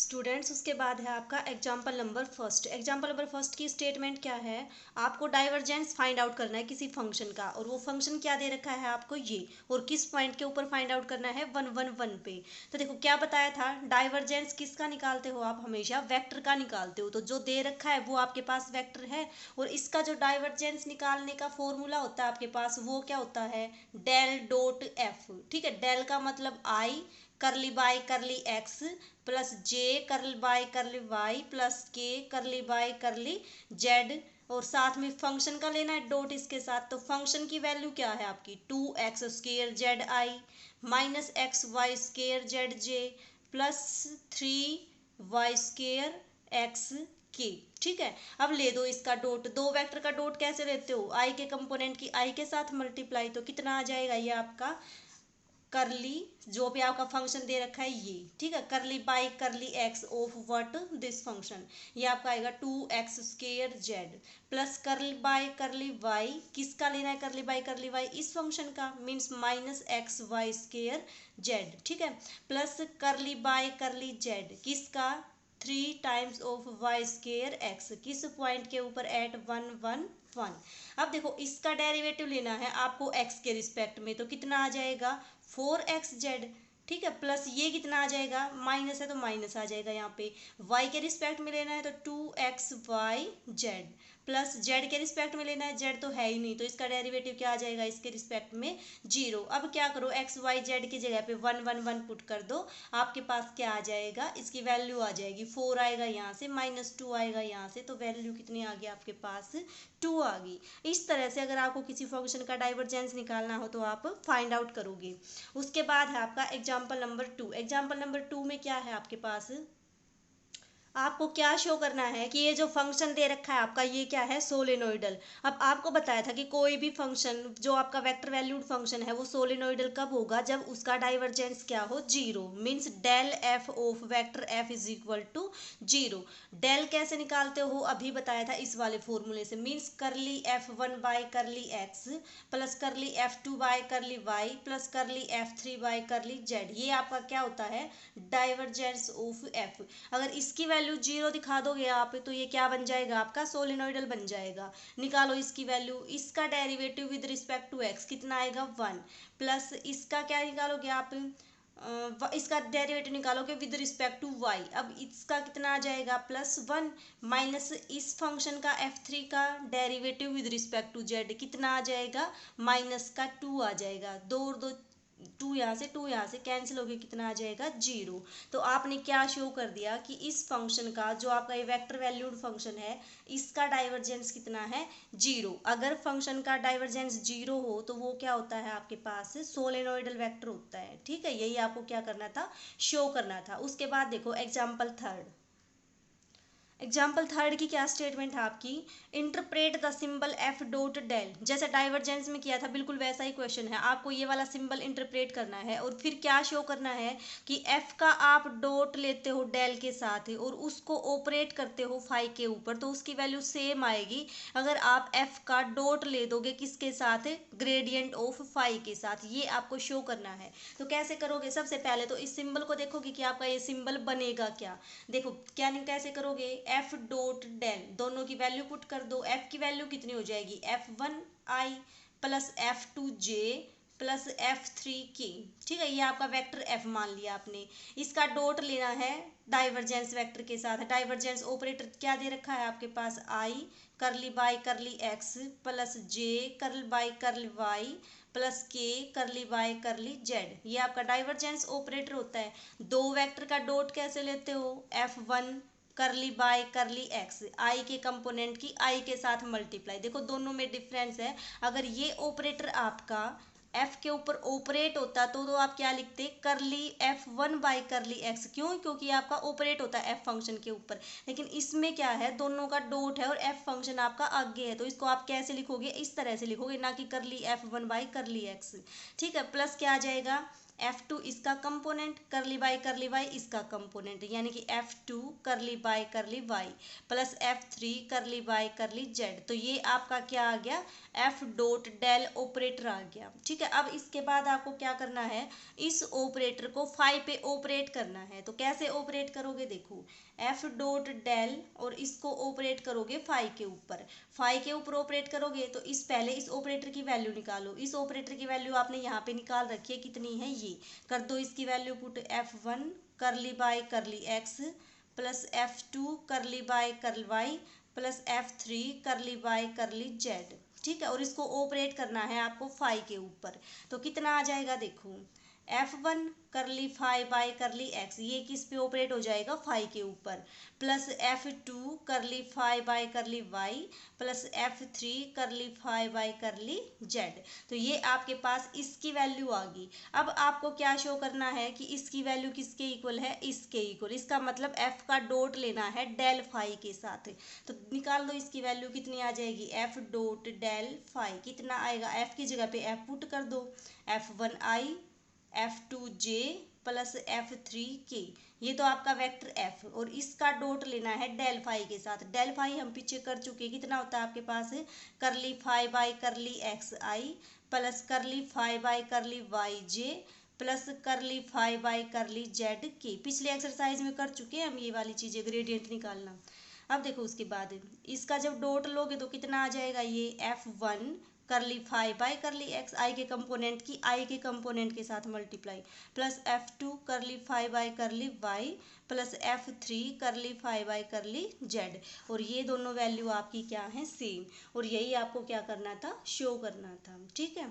Students, उसके बाद है आपका example number first. Example number first की स्टेटमेंट क्या है, आपको डाइवर्जेंस फाइंड आउट करना है किसी फंक्शन का, और वो फंक्शन क्या दे रखा है आपको ये, और किस पॉइंट के ऊपर फाइंड आउट करना है 1 1 1 पे। तो देखो क्या बताया था, डाइवर्जेंस किसका निकालते हो आप, हमेशा वेक्टर का निकालते हो। तो जो दे रखा है वो आपके पास वेक्टर है, और इसका जो डाइवर्जेंस निकालने का फॉर्मूला होता है आपके पास वो क्या होता है, डेल डॉट एफ। ठीक है, डेल का मतलब आई करली बाय करली एक्स प्लस जे करल बाय करली वाई प्लस के करली बाय करली जेड, और साथ में फंक्शन का लेना है डॉट इसके साथ। तो फंक्शन की वैल्यू क्या है आपकी 2x² Z I minus XY² Z J plus 3y² x के। ठीक है, अब ले दो इसका डॉट, दो वेक्टर का डॉट कैसे लेते हो, आई के कंपोनेंट की आई के साथ मल्टीप्लाई, तो कितना आ जाएगा ये आपका करली, जो भी आपका फंक्शन दे रखा है ये। ठीक है, curly by curly x of what this function, ये आपका आएगा 2x² z plus curly by curly y, किसका लेना है करली बाई करली वाई, इस फंक्शन का, मीन्स माइनस XY² जेड। ठीक है, प्लस करली बाई करली जेड किसका, 3 टाइम्स ऑफ y² एक्स, किस पॉइंट के ऊपर एट 1 1 1। अब देखो इसका डेरिवेटिव लेना है आपको x के रिस्पेक्ट में, तो कितना आ जाएगा 4xz। ठीक है, प्लस ये कितना आ जाएगा, माइनस है तो माइनस आ जाएगा यहाँ पे, y के रिस्पेक्ट में लेना है तो 2xyz प्लस z के रिस्पेक्ट में लेना है, z तो है ही नहीं तो इसका डेरिवेटिव क्या आ जाएगा इसके रिस्पेक्ट में 0। अब क्या करो, xyz की जगह पे 1 1 1 पुट कर दो, आपके पास क्या आ जाएगा, इसकी वैल्यू आ जाएगी 4 आएगा यहाँ से, माइनस 2 आएगा यहाँ से, तो वैल्यू कितनी आ गई आपके पास 2 आ गई। इस तरह से अगर आपको किसी फंक्शन का डाइवर्जेंस निकालना हो तो आप फाइंड आउट करोगे। उसके बाद है आपका एग्जाम्पल नंबर 2। एग्जाम्पल नंबर 2 में क्या है आपके पास, आपको क्या शो करना है कि ये जो फंक्शन दे रखा है आपका ये क्या है, सोलेनोइडल। अब आपको बताया था कि कोई भी फंक्शन जो आपका वेक्टर वैल्यूड फंक्शन है वो सोलेनोइडल कब होगा, जब उसका डाइवर्जेंस क्या हो 0, means del f of vector f is equal to 0। Del कैसे निकालते हो, अभी बताया था इस वाले फॉर्मूले से, मीन्स करली F1 bye curly x plus करली F2 bye curly y plus करली F3 बाय करली जेड, ये आपका क्या होता है, डाइवर्जेंस ऑफ एफ। अगर इसकी वैल्यू 0 दिखा दोगे आप तो ये क्या बन जाएगा आपका, सोलेनोइडल बन जाएगा। निकालो इसकी वैल्यू, इसका derivative with respect to x कितना आएगा 1, प्लस इसका क्या निकालोगे आप, इसका डेरिवेटिव निकालोगे विद रिस्पेक्ट टू वाई, अब इसका कितना आ जाएगा +1, माइनस इस फंक्शन का f3 का derivative with respect to z कितना आ जाएगा, माइनस का 2 आ जाएगा, 2 और 2 2 यहाँ से कैंसिल हो गया, कितना आ जाएगा 0। तो आपने क्या शो कर दिया कि इस फंक्शन का, जो आपका ये वेक्टर वैल्यूड फंक्शन है, इसका डाइवर्जेंस कितना है 0। अगर फंक्शन का डाइवर्जेंस 0 हो तो वो क्या होता है आपके पास, सोलेनोइडल वेक्टर होता है। ठीक है, यही आपको क्या करना था, शो करना था। उसके बाद देखो एग्जाम्पल थर्ड। एग्जाम्पल थर्ड की क्या स्टेटमेंट है आपकी, interpret the symbol f dot del, जैसे डाइवर्जेंस में किया था बिल्कुल वैसा ही क्वेश्चन है, आपको ये वाला सिंबल इंटरप्रेट करना है और फिर क्या शो करना है कि एफ का आप डॉट लेते हो डेल के साथ और उसको ऑपरेट करते हो फाई के ऊपर, तो उसकी वैल्यू सेम आएगी अगर आप एफ का डॉट ले दोगे किसके साथ, ग्रेडियंट ऑफ फाई के साथ, ये आपको शो करना है। तो कैसे करोगे, सबसे पहले तो इस सिंबल को देखोगे कि आपका ये सिंबल बनेगा क्या। देखो क्या नहीं, कैसे करोगे, एफ डॉट डेल, दोनों की वैल्यू पुट कर दो, एफ की वैल्यू कितनी हो जाएगी F1i plus F2j plus F3k। ठीक है, ये आपका वेक्टर F मान लिया आपने, इसका डॉट लेना है डाइवर्जेंस वेक्टर के साथ। डाइवर्जेंस ऑपरेटर क्या दे रखा है आपके पास, आई करली बाय करली एक्स प्लस जे करल बाय करली वाई प्लस के करली बाय करली जेड, ये आपका डाइवर्जेंस ऑपरेटर होता है। दो वेक्टर का डॉट कैसे लेते हो, F1 करली बाय करली एक्स, आई के कंपोनेंट की आई के साथ मल्टीप्लाई, देखो दोनों में डिफरेंस है। अगर ये ऑपरेटर आपका एफ के ऊपर ऑपरेट होता तो आप क्या लिखते, करली F1 बाय करली एक्स, क्यों, क्योंकि आपका ऑपरेट होता है एफ फंक्शन के ऊपर। लेकिन इसमें क्या है, दोनों का डॉट है और एफ फंक्शन आपका आगे है, तो इसको आप कैसे लिखोगे, इस तरह से लिखोगे, ना कि करली F1 बाय करली एक्स। ठीक है, प्लस क्या आ जाएगा F2 इसका कंपोनेंट करली बाई इसका कंपोनेंट, यानी कि F2 करली by curly y plus F3 करली बाई करली जेड। तो ये आपका क्या आ गया, F डॉट डेल ऑपरेटर आ गया। ठीक है, अब इसके बाद आपको क्या करना है, इस ऑपरेटर को फाई पे ऑपरेट करना है। तो कैसे ऑपरेट करोगे, देखो F डॉट डेल और इसको ऑपरेट करोगे फाई के ऊपर, फाई के ऊपर ऑपरेट करोगे तो इस पहले इस ऑपरेटर की वैल्यू निकालो। इस ऑपरेटर की वैल्यू आपने यहाँ पे निकाल रखी है, कितनी है ये, कर दो इसकी वैल्यू पुट, F1 करली bye curly x plus F2 करली bye curly y plus F3 करली बाय करली जेड। ठीक है, और इसको ऑपरेट करना है आपको फाई के ऊपर। तो कितना आ जाएगा, देखो F1 करली फाई बाय करली एक्स, ये किस पे ऑपरेट हो जाएगा, फाई के ऊपर, plus F2 curly phi by curly y plus F3 curly phi by curly Z. तो ये आपके पास इसकी वैल्यू आ गई। अब आपको क्या शो करना है कि इसकी वैल्यू किसके इक्वल है, इसके इक्वल। इसका मतलब F का डॉट लेना है डेल फाई के साथ। तो निकाल दो इसकी वैल्यू, कितनी आ जाएगी, F डॉट डेल फाई कितना आएगा, F की जगह पे F पुट कर दो, F1i F2j प्लस F3k, ये तो आपका वेक्टर F, और इसका डॉट लेना है डेल फाई के साथ। डेल फाई हम पीछे कर चुके हैं, कितना होता है आपके पास, curly phi by curly x i plus curly phi by curly y j plus curly phi by curly z के। पिछले एक्सरसाइज में कर चुके हैं हम ये वाली चीज़ें, ग्रेडियंट निकालना। अब देखो उसके बाद इसका जब डॉट लोगे तो कितना आ जाएगा, ये F1 करली फाई बाय करली एक्स, आई के कंपोनेंट की आई के कंपोनेंट के साथ multiply, plus F2 curly phi by curly y plus F3 curly phi by curly Z. और ये दोनों वैल्यू आपकी क्या है, सेम, और यही आपको क्या करना था, शो करना था। ठीक है।